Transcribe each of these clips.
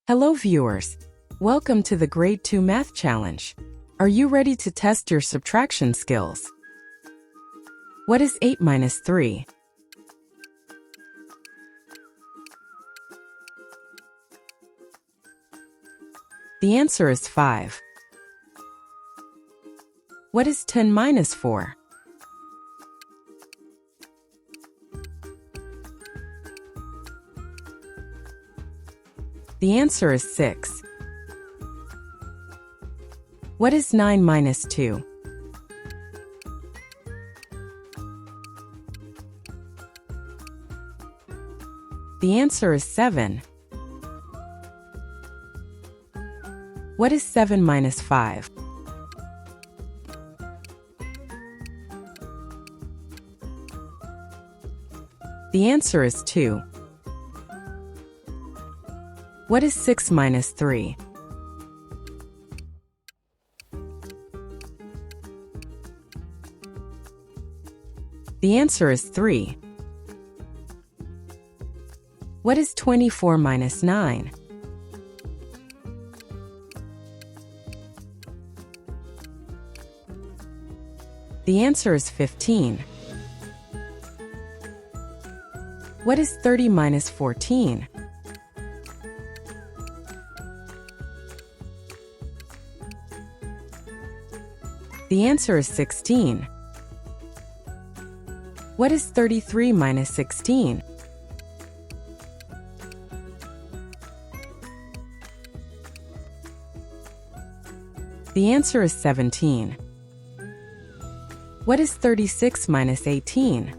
Hello viewers! Welcome to the Grade 2 Math Challenge. Are you ready to test your subtraction skills? What is 8 minus 3? The answer is 5. What is 10 minus 4? The answer is 6. What is 9 minus 2? The answer is 7. What is 7 minus 5? The answer is 2. What is 6 minus 3? The answer is 3. What is 24 minus 9? The answer is 15. What is 30 minus 14? The answer is 16. What is 33 minus 16? The answer is 17. What is 36 minus 18?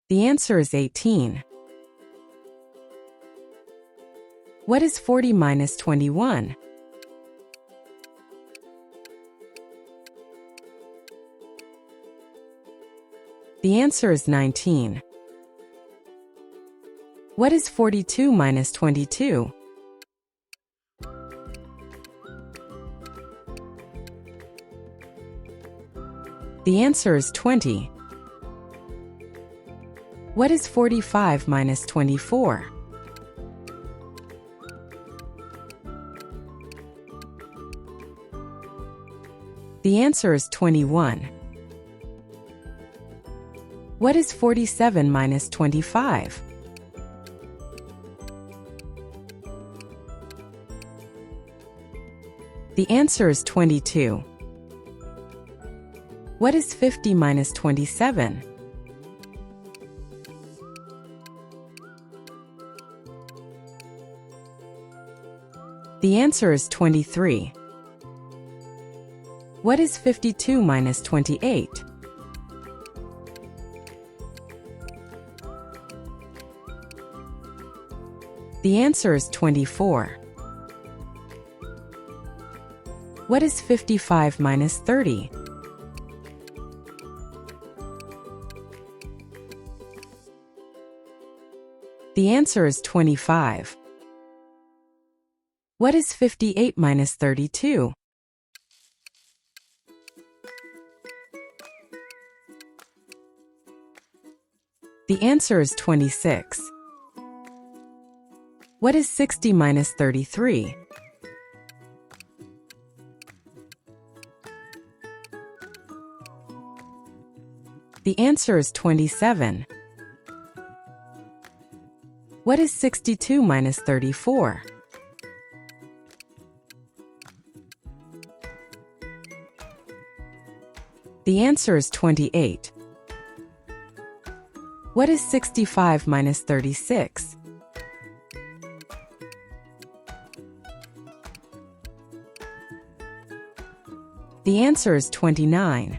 The answer is 18. What is 40 minus 21? The answer is 19. What is 42 minus 22? The answer is 20. What is 45 minus 24? The answer is 21. What is 47 minus 25? The answer is 22. What is 50 minus 27? The answer is 23. What is 52 minus 28? The answer is 24. What is 55 minus 30? The answer is 25. What is 58 minus 32? The answer is 26. What is 60 minus 33? The answer is 27. What is 62 minus 34? The answer is 28. What is 65 minus 36? The answer is 29.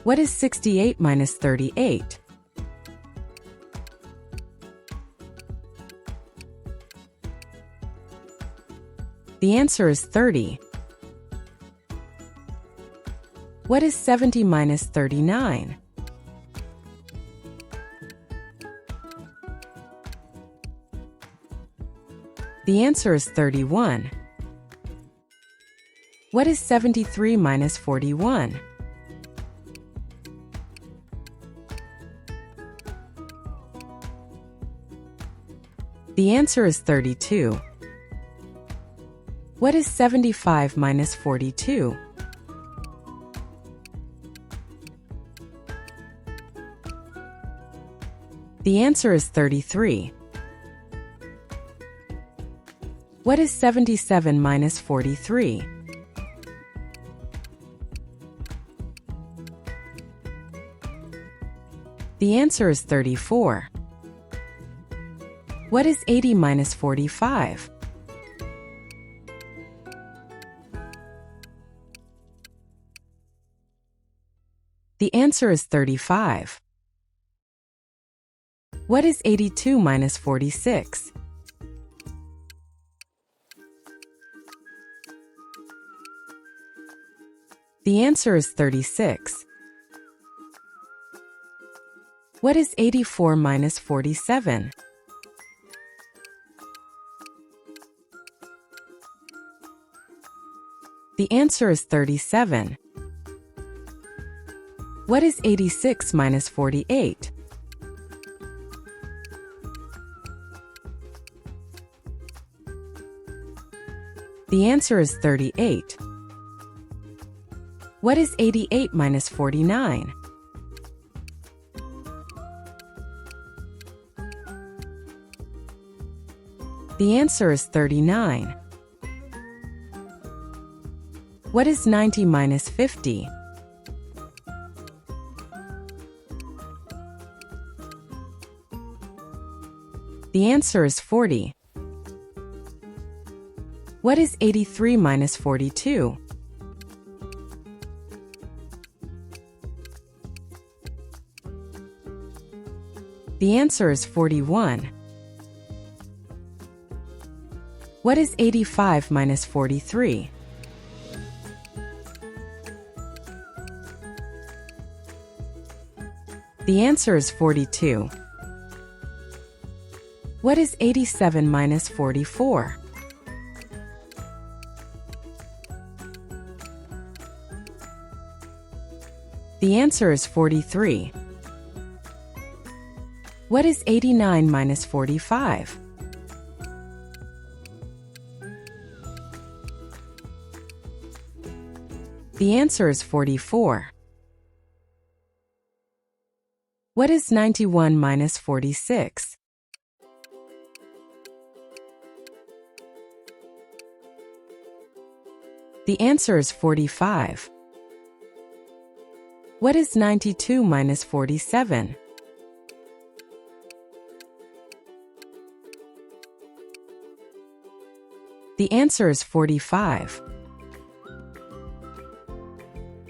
What is 68 minus 38? The answer is 30. What is 70 minus 39? The answer is 31. What is 73 minus 41? The answer is 32. What is 75 minus 42? The answer is 33. What is 77 minus 43? The answer is 34. What is 80 minus 45? The answer is 35. What is 82 minus 46? The answer is 36. What is 84 minus 47? The answer is 37. What is 86 minus 48? The answer is 38. What is 88 minus 49? The answer is 39. What is 90 minus 50? The answer is 40. What is 83 minus 42? The answer is 41. What is 85 minus 43? The answer is 42. What is 87 minus 44? The answer is 43. What is 89 minus 45? The answer is 44. What is 91 minus 46? The answer is 45. What is 92 minus 47? The answer is 45.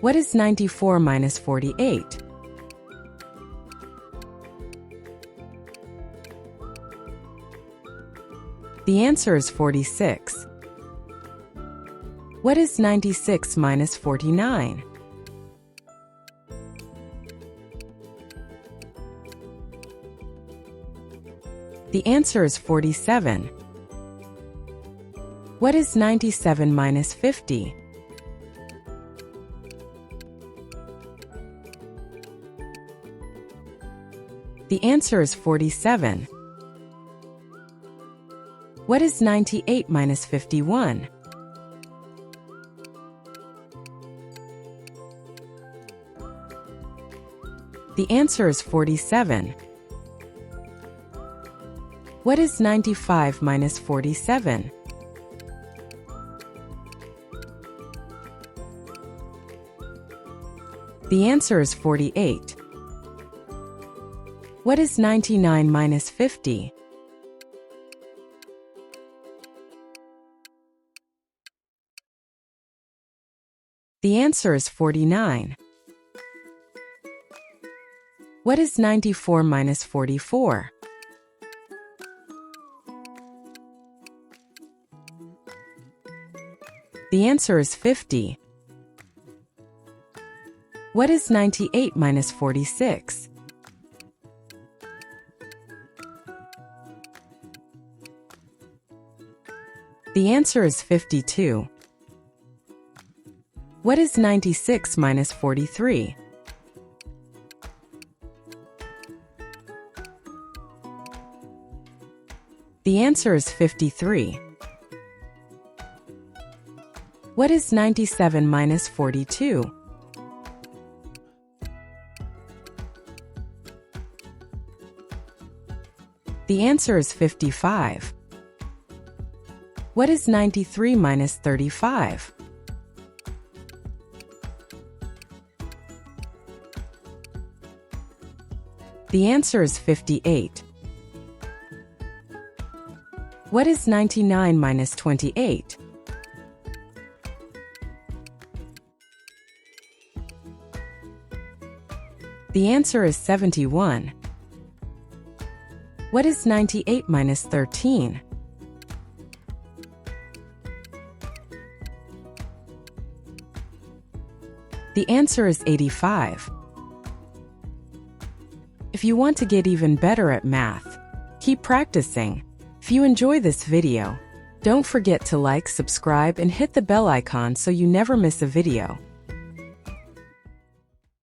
What is 94 minus 48? The answer is 46. What is 96 minus 49? The answer is 47. What is 97 minus 50? The answer is 47. What is 98 minus 51? The answer is 47. What is 95 minus 47? The answer is 48. What is 99 minus 50? The answer is 49. What is 94 minus 44? The answer is 50. What is 98 minus 46? The answer is 52. What is 96 minus 43? The answer is 53. What is 97 minus 42? The answer is 55. What is 93 minus 35? The answer is 58. What is 99 minus 28? The answer is 71. What is 98 minus 13? The answer is 85. If you want to get even better at math, keep practicing. If you enjoy this video, don't forget to like, subscribe, and hit the bell icon so you never miss a video.